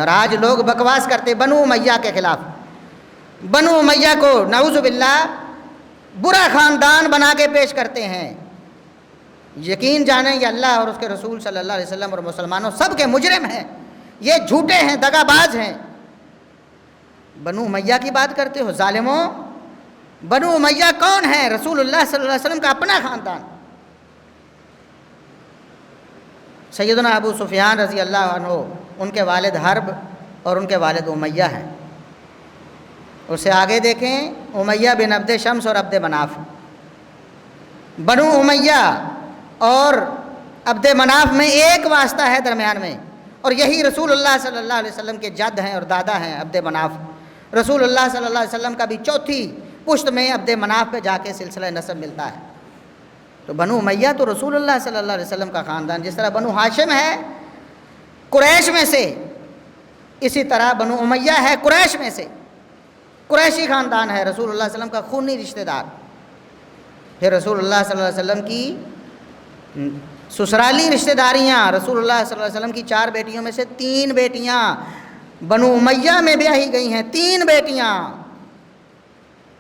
اور آج لوگ بکواس کرتے بنو امیہ کے خلاف، بنو امیہ کو نعوذ باللہ برا خاندان بنا کے پیش کرتے ہیں۔ یقین جانیں یہ اللہ اور اس کے رسول صلی اللہ علیہ وسلم اور مسلمانوں سب کے مجرم ہیں، یہ جھوٹے ہیں، دغا باز ہیں۔ بنو امیہ کی بات کرتے ہو ظالموں، بنو امیہ کون ہے؟ رسول اللہ صلی اللہ علیہ وسلم کا اپنا خاندان۔ سیدنا ابو سفیان رضی اللہ عنہ، ان کے والد حرب اور ان کے والد امیہ ہیں۔ اسے آگے دیکھیں، امیہ بن عبد شمس اور عبد مناف۔ بنو امیہ اور عبد مناف میں ایک واسطہ ہے درمیان میں، اور یہی رسول اللہ صلی اللہ علیہ وسلم کے جد ہیں اور دادا ہیں عبد مناف۔ رسول اللہ صلی اللہ علیہ وسلم کا بھی چوتھی پشت میں عبد مناف پہ جا کے سلسلہ نسب ملتا ہے۔ تو بنو امیہ تو رسول اللہ صلی اللہ علیہ وسلم کا خاندان، جس طرح بنو ہاشم ہے قریش میں سے، اسی طرح بنو امیہ ہے قریش میں سے، قریشی خاندان ہے، رسول اللہ صلی اللہ علیہ وسلم کا خونی رشتہ دار۔ پھر رسول اللہ صلی اللہ علیہ وسلم کی سسرالی رشتہ داریاں، رسول اللہ صلی اللہ علیہ وسلم کی 4 بیٹیوں میں سے 3 بیٹیاں بنو امیہ میں بیاہی گئی ہیں، 3 بیٹیاں،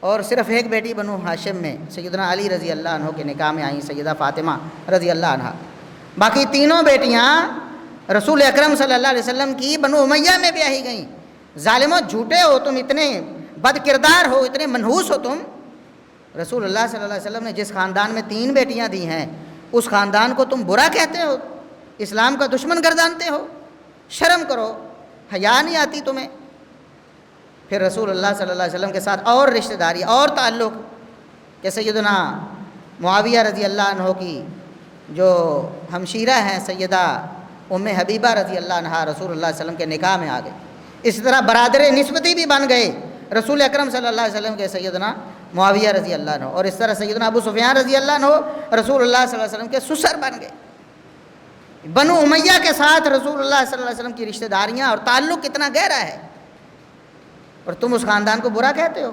اور صرف ایک بیٹی بنو ہاشم میں سیدنا علی رضی اللہ عنہ کے نکاح میں آئیں، سیدہ فاطمہ رضی اللہ عنہ۔ باقی تینوں بیٹیاں رسول اکرم صلی اللہ علیہ وسلم کی بنو امیہ میں بیاہی گئیں۔ ظالموں، جھوٹے ہو تم، اتنے بد کردار ہو، اتنے منحوس ہو تم۔ رسول اللہ صلی اللہ علیہ وسلم نے جس خاندان میں 3 بیٹیاں دی ہیں، اس خاندان کو تم برا کہتے ہو، اسلام کا دشمن گردانتے ہو۔ شرم کرو، حیا نہیں آتی تمہیں؟ پھر رسول اللہ صلی اللہ علیہ وسلم کے ساتھ اور رشتہ داری اور تعلق کہ سیدنا معاویہ رضی اللہ عنہ کی جو ہمشیرہ ہیں سیدہ ام حبیبہ رضی اللہ عنہ، رسول اللہ صلی اللہ علیہ وسلم کے نکاح میں آ گئے۔ اسی طرح برادر نسبتی بھی بن گئے رسول اکرم صلی اللہ علیہ وسلم کے سیدنا معاویہ رضی اللہ عنہ، اور اس طرح سیدنا ابو سفیان رضی اللہ عنہ رسول اللہ صلی اللہ علیہ وسلم کے سسر بن گئے۔ بنو امیہ کے ساتھ رسول اللہ صلی اللہ علیہ وسلم کی رشتہ داریاں اور تعلق کتنا گہرا ہے، اور تم اس خاندان کو برا کہتے ہو۔